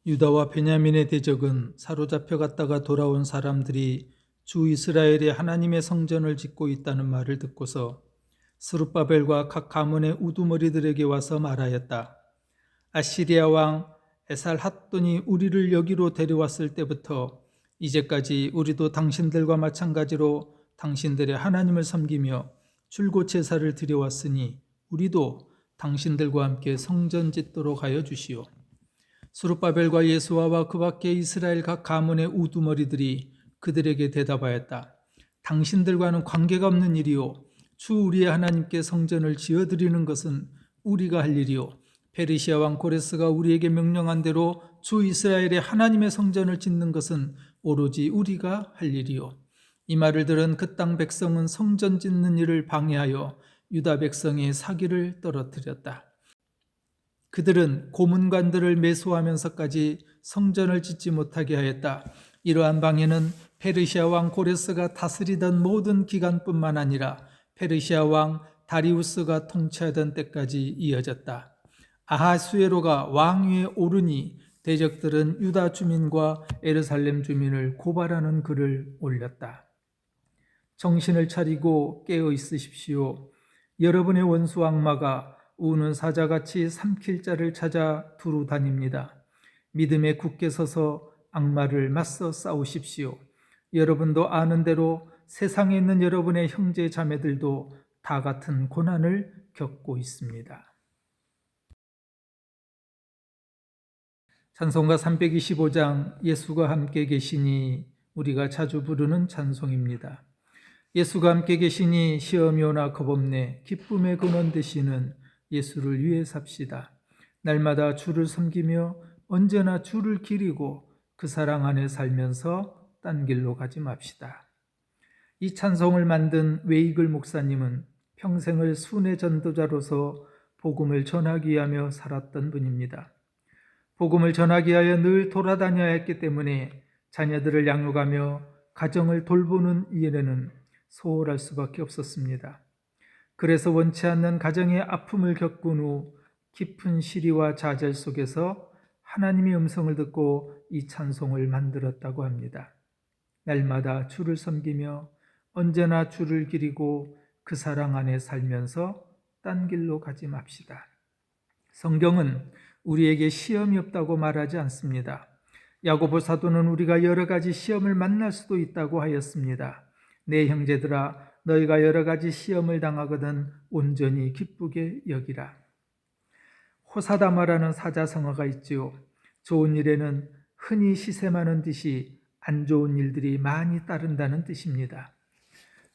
유다와 베냐민의 대적은 사로잡혀 갔다가 돌아온 사람들이 주 이스라엘의 하나님의 성전을 짓고 있다는 말을 듣고서 스룹바벨과 각 가문의 우두머리들에게 와서 말하였다. 아시리아 왕 에살핫돈이 우리를 여기로 데려왔을 때부터 이제까지 우리도 당신들과 마찬가지로 당신들의 하나님을 섬기며 줄곧 제사를 드려왔으니 우리도 당신들과 함께 성전 짓도록 하여 주시오. 스룹바벨과 예수아와 그 밖에 이스라엘 각 가문의 우두머리들이 그들에게 대답하였다. 당신들과는 관계가 없는 일이요, 주 우리의 하나님께 성전을 지어드리는 것은 우리가 할 일이요, 페르시아 왕 고레스가 우리에게 명령한 대로 주 이스라엘의 하나님의 성전을 짓는 것은 오로지 우리가 할 일이요. 이 말을 들은 그 땅 백성은 성전 짓는 일을 방해하여 유다 백성의 사기를 떨어뜨렸다. 그들은 고문관들을 매수하면서까지 성전을 짓지 못하게 하였다. 이러한 방해는 페르시아 왕 고레스가 다스리던 모든 기간뿐만 아니라 페르시아 왕 다리우스가 통치하던 때까지 이어졌다. 아하수에로가 왕위에 오르니 대적들은 유다 주민과 예루살렘 주민을 고발하는 글을 올렸다. 정신을 차리고 깨어 있으십시오. 여러분의 원수 악마가 우는 사자같이 삼킬 자를 찾아 두루 다닙니다. 믿음에 굳게 서서 악마를 맞서 싸우십시오. 여러분도 아는 대로 세상에 있는 여러분의 형제 자매들도 다 같은 고난을 겪고 있습니다. 찬송가 325장 예수가 함께 계시니 우리가 자주 부르는 찬송입니다. 예수가 함께 계시니 시험이 오나 겁없네. 기쁨의 근원 되시는 예수를 위해 삽시다. 날마다 주를 섬기며 언제나 주를 기리고 그 사랑 안에 살면서 딴 길로 가지 맙시다. 이 찬송을 만든 웨이글 목사님은 평생을 순회 전도자로서 복음을 전하기 위하며 살았던 분입니다. 복음을 전하기 위하여 늘 돌아다녀야 했기 때문에 자녀들을 양육하며 가정을 돌보는 일에는 소홀할 수밖에 없었습니다. 그래서 원치 않는 가정의 아픔을 겪은 후 깊은 시리와 좌절 속에서 하나님의 음성을 듣고 이 찬송을 만들었다고 합니다. 날마다 주를 섬기며 언제나 주를 기리고 그 사랑 안에 살면서 딴 길로 가지 맙시다. 성경은 우리에게 시험이 없다고 말하지 않습니다. 야고보 사도는 우리가 여러 가지 시험을 만날 수도 있다고 하였습니다. 내 형제들아, 너희가 여러 가지 시험을 당하거든 온전히 기쁘게 여기라. 호사다마라는 사자성어가 있지요. 좋은 일에는 흔히 시샘하는 듯이 안 좋은 일들이 많이 따른다는 뜻입니다.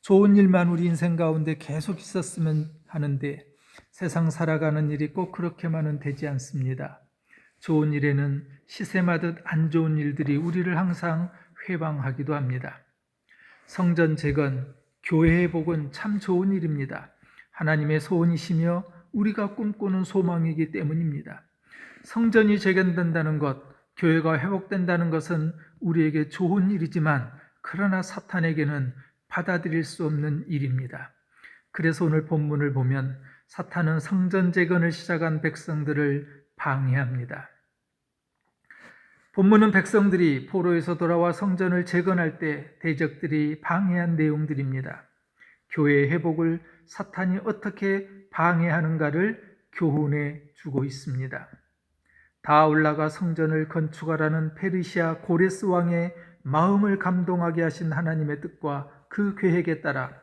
좋은 일만 우리 인생 가운데 계속 있었으면 하는데 세상 살아가는 일이 꼭 그렇게만은 되지 않습니다. 좋은 일에는 시샘하듯 안 좋은 일들이 우리를 항상 회방하기도 합니다. 성전 재건, 교회의 복은 참 좋은 일입니다. 하나님의 소원이시며 우리가 꿈꾸는 소망이기 때문입니다. 성전이 재건된다는 것, 교회가 회복된다는 것은 우리에게 좋은 일이지만 그러나 사탄에게는 받아들일 수 없는 일입니다. 그래서 오늘 본문을 보면 사탄은 성전 재건을 시작한 백성들을 방해합니다. 본문은 백성들이 포로에서 돌아와 성전을 재건할 때 대적들이 방해한 내용들입니다. 교회의 회복을 사탄이 어떻게 방해하는가를 교훈해 주고 있습니다. 다 올라가 성전을 건축하라는 페르시아 고레스 왕의 마음을 감동하게 하신 하나님의 뜻과 그 계획에 따라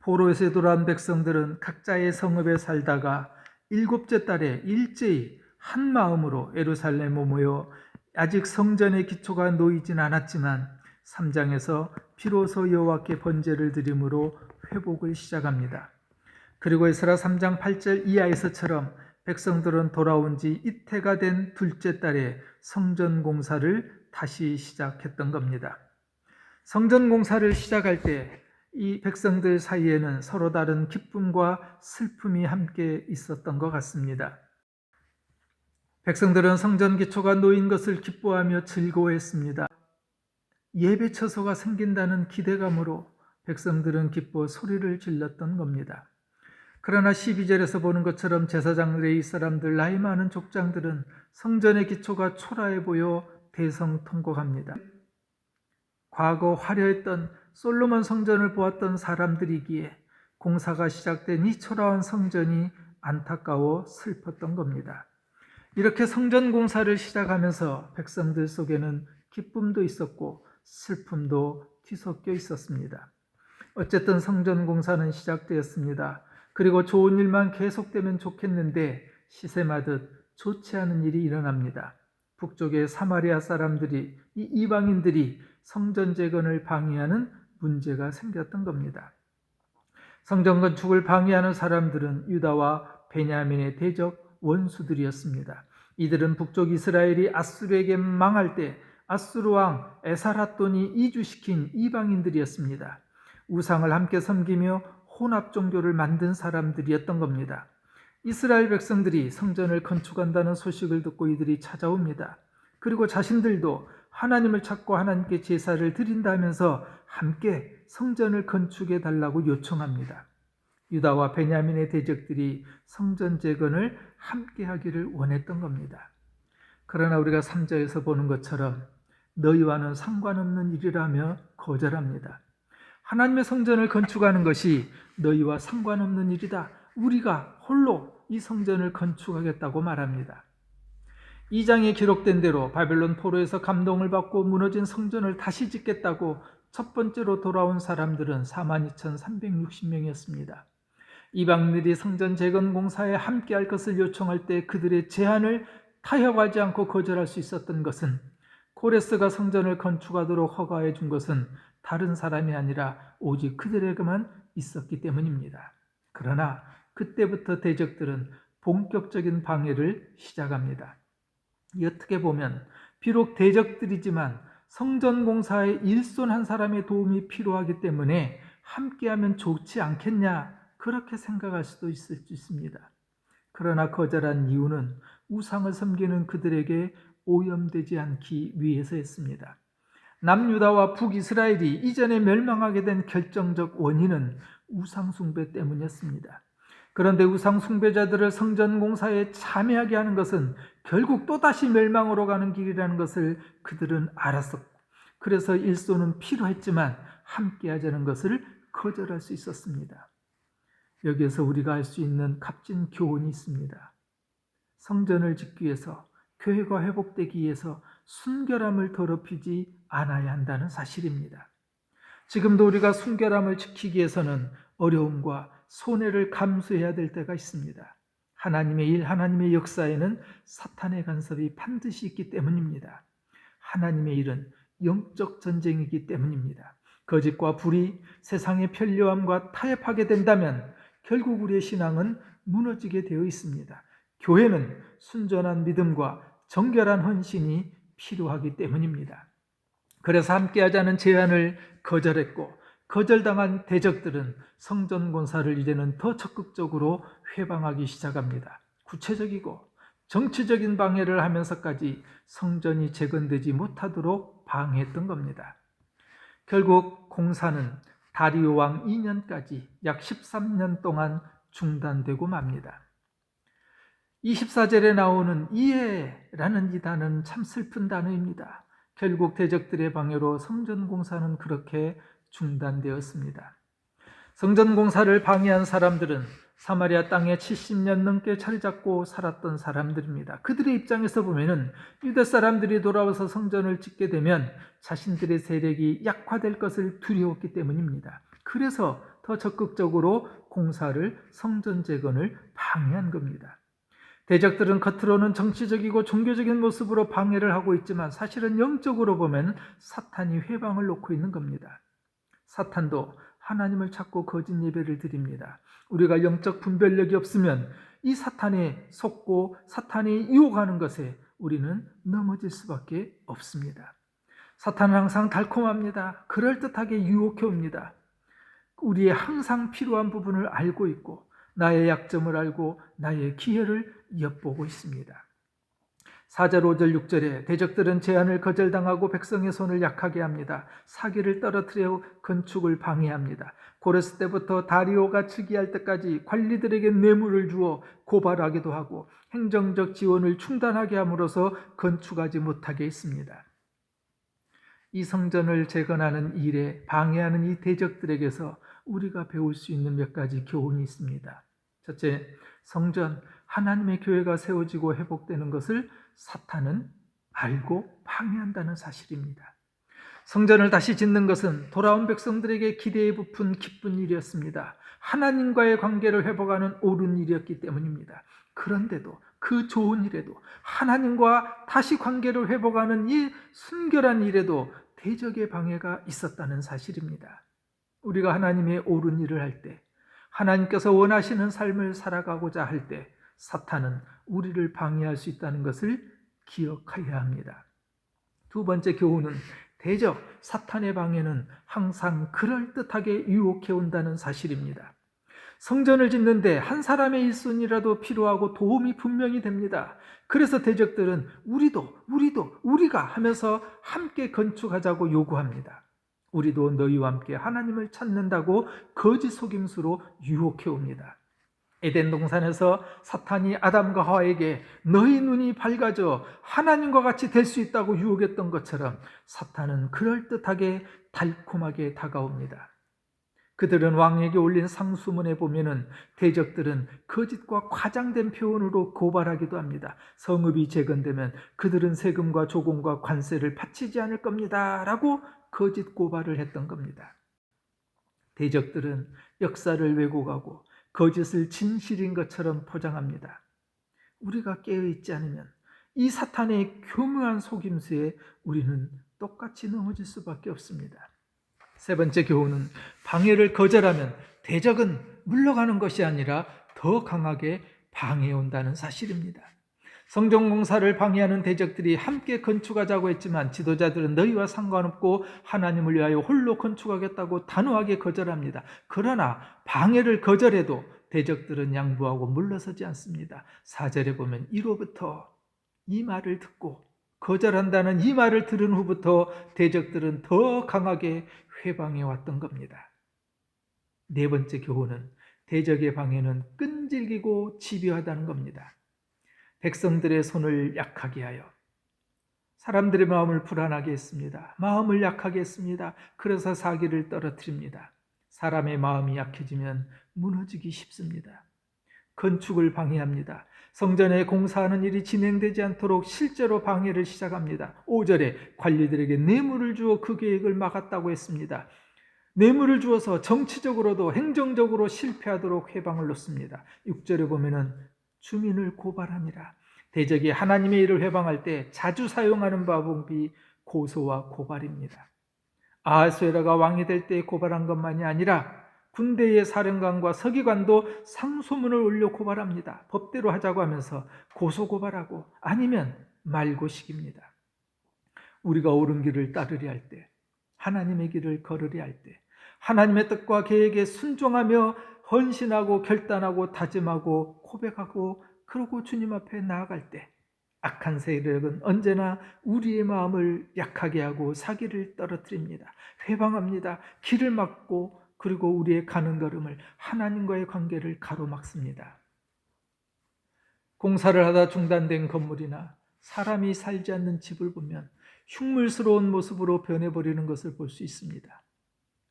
포로에서 돌아온 백성들은 각자의 성읍에 살다가 7째 달에 일제히 한 마음으로 예루살렘에 모여 아직 성전의 기초가 놓이진 않았지만 3장에서 비로소 여호와께 번제를 드림으로 회복을 시작합니다. 그리고 에스라 3장 8절 이하에서처럼 백성들은 돌아온 지 이태가 된 둘째 달에 성전 공사를 다시 시작했던 겁니다. 성전 공사를 시작할 때 이 백성들 사이에는 서로 다른 기쁨과 슬픔이 함께 있었던 것 같습니다. 백성들은 성전 기초가 놓인 것을 기뻐하며 즐거워했습니다. 예배 처소가 생긴다는 기대감으로 백성들은 기뻐 소리를 질렀던 겁니다. 그러나 12절에서 보는 것처럼 제사장 레위 사람들, 나이 많은 족장들은 성전의 기초가 초라해 보여 대성통곡합니다. 과거 화려했던 솔로몬 성전을 보았던 사람들이기에 공사가 시작된 이 초라한 성전이 안타까워 슬펐던 겁니다. 이렇게 성전 공사를 시작하면서 백성들 속에는 기쁨도 있었고 슬픔도 뒤섞여 있었습니다. 어쨌든 성전 공사는 시작되었습니다. 그리고 좋은 일만 계속되면 좋겠는데 시샘하듯 좋지 않은 일이 일어납니다. 북쪽의 사마리아 사람들이, 이 이방인들이 성전 재건을 방해하는 문제가 생겼던 겁니다. 성전 건축을 방해하는 사람들은 유다와 베냐민의 대적 원수들이었습니다. 이들은 북쪽 이스라엘이 아수르에게 망할 때 아수르 왕 에사라돈이 이주시킨 이방인들이었습니다. 우상을 함께 섬기며 혼합 종교를 만든 사람들이었던 겁니다. 이스라엘 백성들이 성전을 건축한다는 소식을 듣고 이들이 찾아옵니다. 그리고 자신들도 하나님을 찾고 하나님께 제사를 드린다면서 함께 성전을 건축해 달라고 요청합니다. 유다와 베냐민의 대적들이 성전 재건을 함께 하기를 원했던 겁니다. 그러나 우리가 3절에서 보는 것처럼 너희와는 상관없는 일이라며 거절합니다. 하나님의 성전을 건축하는 것이 너희와 상관없는 일이다. 우리가 홀로 이 성전을 건축하겠다고 말합니다. 2장에 기록된 대로 바벨론 포로에서 감동을 받고 무너진 성전을 다시 짓겠다고 첫 번째로 돌아온 사람들은 42,360명이었습니다. 이방인들이 성전 재건 공사에 함께할 것을 요청할 때 그들의 제안을 타협하지 않고 거절할 수 있었던 것은, 고레스가 성전을 건축하도록 허가해 준 것은 다른 사람이 아니라 오직 그들에게만 있었기 때문입니다. 그러나 그때부터 대적들은 본격적인 방해를 시작합니다. 어떻게 보면 비록 대적들이지만 성전 공사에 일손 한 사람의 도움이 필요하기 때문에 함께하면 좋지 않겠냐, 그렇게 생각할 수도 있을 수 있습니다. 그러나 거절한 이유는 우상을 섬기는 그들에게 오염되지 않기 위해서였습니다. 남유다와 북이스라엘이 이전에 멸망하게 된 결정적 원인은 우상숭배 때문이었습니다. 그런데 우상숭배자들을 성전 공사에 참여하게 하는 것은 결국 또다시 멸망으로 가는 길이라는 것을 그들은 알았었고, 그래서 일손은 필요했지만 함께하자는 것을 거절할 수 있었습니다. 여기에서 우리가 알 수 있는 값진 교훈이 있습니다. 성전을 짓기 위해서, 교회가 회복되기 위해서 순결함을 더럽히지 않아야 한다는 사실입니다. 지금도 우리가 순결함을 지키기 위해서는 어려움과 손해를 감수해야 될 때가 있습니다. 하나님의 일, 하나님의 역사에는 사탄의 간섭이 반드시 있기 때문입니다. 하나님의 일은 영적 전쟁이기 때문입니다. 거짓과 불이 세상의 편리함과 타협하게 된다면 결국 우리의 신앙은 무너지게 되어 있습니다. 교회는 순전한 믿음과 정결한 헌신이 필요하기 때문입니다. 그래서 함께하자는 제안을 거절했고, 거절당한 대적들은 성전 공사를 이제는 더 적극적으로 회방하기 시작합니다. 구체적이고 정치적인 방해를 하면서까지 성전이 재건되지 못하도록 방해했던 겁니다. 결국 공사는 다리오 왕 2년까지 약 13년 동안 중단되고 맙니다. 24절에 나오는 이해라는 이 단어는 참 슬픈 단어입니다. 결국 대적들의 방해로 성전 공사는 그렇게 중단되었습니다. 성전 공사를 방해한 사람들은 사마리아 땅에 70년 넘게 자리 잡고 살았던 사람들입니다. 그들의 입장에서 보면은 유대 사람들이 돌아와서 성전을 짓게 되면 자신들의 세력이 약화될 것을 두려웠기 때문입니다. 그래서 더 적극적으로 공사를, 성전 재건을 방해한 겁니다. 대적들은 겉으로는 정치적이고 종교적인 모습으로 방해를 하고 있지만 사실은 영적으로 보면 사탄이 회방을 놓고 있는 겁니다. 사탄도 하나님을 찾고 거짓 예배를 드립니다. 우리가 영적 분별력이 없으면 이 사탄에 속고 사탄이 유혹하는 것에 우리는 넘어질 수밖에 없습니다. 사탄은 항상 달콤합니다. 그럴듯하게 유혹해 옵니다. 우리의 항상 필요한 부분을 알고 있고 나의 약점을 알고 나의 기회를 엿보고 있습니다. 4절, 5절, 6절에 대적들은 제안을 거절당하고 백성의 손을 약하게 합니다. 사기를 떨어뜨려 건축을 방해합니다. 고레스 때부터 다리오가 즉위할 때까지 관리들에게 뇌물을 주어 고발하기도 하고 행정적 지원을 중단하게 함으로써 건축하지 못하게 했습니다. 이 성전을 재건하는 일에 방해하는 이 대적들에게서 우리가 배울 수 있는 몇 가지 교훈이 있습니다. 첫째, 성전, 하나님의 교회가 세워지고 회복되는 것을 사탄은 알고 방해한다는 사실입니다. 성전을 다시 짓는 것은 돌아온 백성들에게 기대에 부푼 기쁜 일이었습니다. 하나님과의 관계를 회복하는 옳은 일이었기 때문입니다. 그런데도 그 좋은 일에도 하나님과 다시 관계를 회복하는 이 순결한 일에도 대적의 방해가 있었다는 사실입니다. 우리가 하나님의 옳은 일을 할 때, 하나님께서 원하시는 삶을 살아가고자 할 때 사탄은 우리를 방해할 수 있다는 것을 기억해야 합니다. 두 번째 교훈은 대적, 사탄의 방해는 항상 그럴듯하게 유혹해 온다는 사실입니다. 성전을 짓는데 한 사람의 일손이라도 필요하고 도움이 분명히 됩니다. 그래서 대적들은 우리가 하면서 함께 건축하자고 요구합니다. 우리도 너희와 함께 하나님을 찾는다고 거짓 속임수로 유혹해 옵니다. 에덴 동산에서 사탄이 아담과 하와에게 너희 눈이 밝아져 하나님과 같이 될 수 있다고 유혹했던 것처럼 사탄은 그럴듯하게 달콤하게 다가옵니다. 그들은 왕에게 올린 상수문에 보면은 대적들은 거짓과 과장된 표현으로 고발하기도 합니다. 성읍이 재건되면 그들은 세금과 조공과 관세를 바치지 않을 겁니다 라고 거짓 고발을 했던 겁니다. 대적들은 역사를 왜곡하고 거짓을 진실인 것처럼 포장합니다. 우리가 깨어있지 않으면 이 사탄의 교묘한 속임수에 우리는 똑같이 넘어질 수밖에 없습니다. 세 번째 교훈은 방해를 거절하면 대적은 물러가는 것이 아니라 더 강하게 방해온다는 사실입니다. 성전 공사를 방해하는 대적들이 함께 건축하자고 했지만 지도자들은 너희와 상관없고 하나님을 위하여 홀로 건축하겠다고 단호하게 거절합니다. 그러나 방해를 거절해도 대적들은 양보하고 물러서지 않습니다. 4절에 보면 이로부터 이 말을 듣고 거절한다는 이 말을 들은 후부터 대적들은 더 강하게 회방해 왔던 겁니다. 네 번째 교훈은 대적의 방해는 끈질기고 집요하다는 겁니다. 백성들의 손을 약하게 하여 사람들의 마음을 불안하게 했습니다. 마음을 약하게 했습니다. 그래서 사기를 떨어뜨립니다. 사람의 마음이 약해지면 무너지기 쉽습니다. 건축을 방해합니다. 성전에 공사하는 일이 진행되지 않도록 실제로 방해를 시작합니다. 5절에 관리들에게 뇌물을 주어 그 계획을 막았다고 했습니다. 뇌물을 주어서 정치적으로도 행정적으로 실패하도록 회방을 놓습니다. 6절에 보면은 주민을 고발함이라. 대적이 하나님의 일을 회방할 때 자주 사용하는 방법이 고소와 고발입니다. 아하수에라가 왕이 될 때 고발한 것만이 아니라 군대의 사령관과 서기관도 상소문을 올려 고발합니다. 법대로 하자고 하면서 고소 고발하고 아니면 말고식입니다. 우리가 옳은 길을 따르려 할 때, 하나님의 길을 걸으려 할 때, 하나님의 뜻과 계획에 순종하며 헌신하고 결단하고 다짐하고 고백하고 그러고 주님 앞에 나아갈 때 악한 세력은 언제나 우리의 마음을 약하게 하고 사기를 떨어뜨립니다. 회방합니다. 길을 막고 그리고 우리의 가는 걸음을 하나님과의 관계를 가로막습니다. 공사를 하다 중단된 건물이나 사람이 살지 않는 집을 보면 흉물스러운 모습으로 변해버리는 것을 볼 수 있습니다.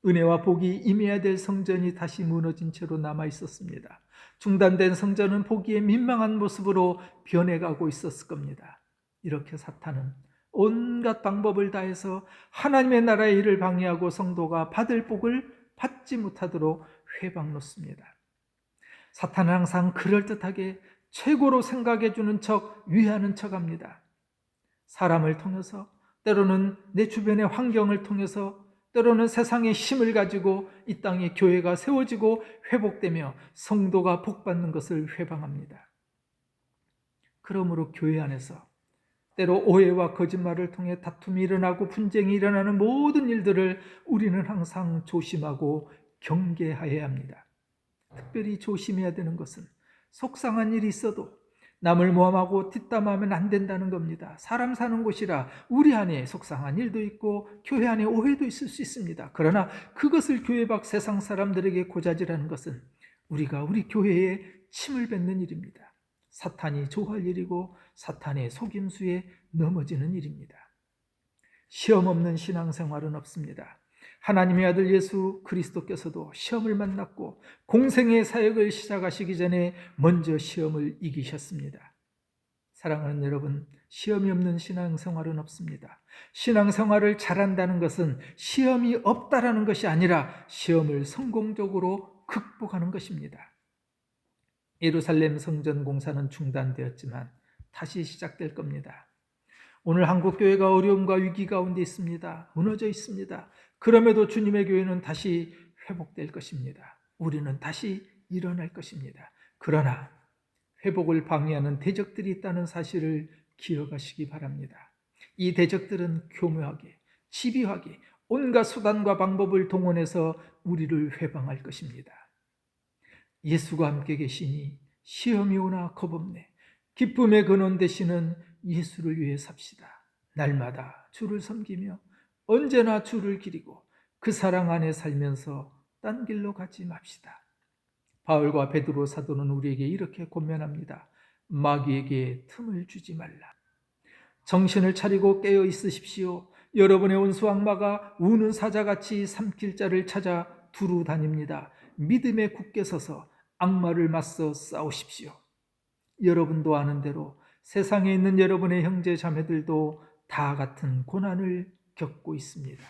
은혜와 복이 임해야 될 성전이 다시 무너진 채로 남아 있었습니다. 중단된 성전은 보기에 민망한 모습으로 변해가고 있었을 겁니다. 이렇게 사탄은 온갖 방법을 다해서 하나님의 나라의 일을 방해하고 성도가 받을 복을 받지 못하도록 회방놓습니다. 사탄은 항상 그럴듯하게 최고로 생각해주는 척, 위하는 척합니다. 사람을 통해서, 때로는 내 주변의 환경을 통해서, 때로는 세상의 힘을 가지고 이 땅에 교회가 세워지고 회복되며 성도가 복받는 것을 회방합니다. 그러므로 교회 안에서 때로 오해와 거짓말을 통해 다툼이 일어나고 분쟁이 일어나는 모든 일들을 우리는 항상 조심하고 경계해야 합니다. 특별히 조심해야 되는 것은 속상한 일이 있어도 남을 모함하고 뒷담화하면 안 된다는 겁니다. 사람 사는 곳이라 우리 안에 속상한 일도 있고 교회 안에 오해도 있을 수 있습니다. 그러나 그것을 교회 밖 세상 사람들에게 고자질하는 것은 우리가 우리 교회에 침을 뱉는 일입니다. 사탄이 좋아할 일이고 사탄의 속임수에 넘어지는 일입니다. 시험 없는 신앙생활은 없습니다. 하나님의 아들 예수 그리스도께서도 시험을 만났고 공생의 사역을 시작하시기 전에 먼저 시험을 이기셨습니다. 사랑하는 여러분, 시험이 없는 신앙생활은 없습니다. 신앙생활을 잘한다는 것은 시험이 없다라는 것이 아니라 시험을 성공적으로 극복하는 것입니다. 예루살렘 성전 공사는 중단되었지만 다시 시작될 겁니다. 오늘 한국교회가 어려움과 위기 가운데 있습니다. 무너져 있습니다. 그럼에도 주님의 교회는 다시 회복될 것입니다. 우리는 다시 일어날 것입니다. 그러나 회복을 방해하는 대적들이 있다는 사실을 기억하시기 바랍니다. 이 대적들은 교묘하게, 집요하게 온갖 수단과 방법을 동원해서 우리를 회방할 것입니다. 예수가 함께 계시니 시험이 오나 겁없네. 기쁨의 근원 되시는 예수를 위해 삽시다. 날마다 주를 섬기며 언제나 주를 기리고 그 사랑 안에 살면서 딴 길로 가지 맙시다. 바울과 베드로 사도는 우리에게 이렇게 권면합니다. 마귀에게 틈을 주지 말라. 정신을 차리고 깨어 있으십시오. 여러분의 온수 악마가 우는 사자같이 삼킬 자를 찾아 두루 다닙니다. 믿음에 굳게 서서 악마를 맞서 싸우십시오. 여러분도 아는 대로 세상에 있는 여러분의 형제 자매들도 다 같은 고난을 겪고 있습니다.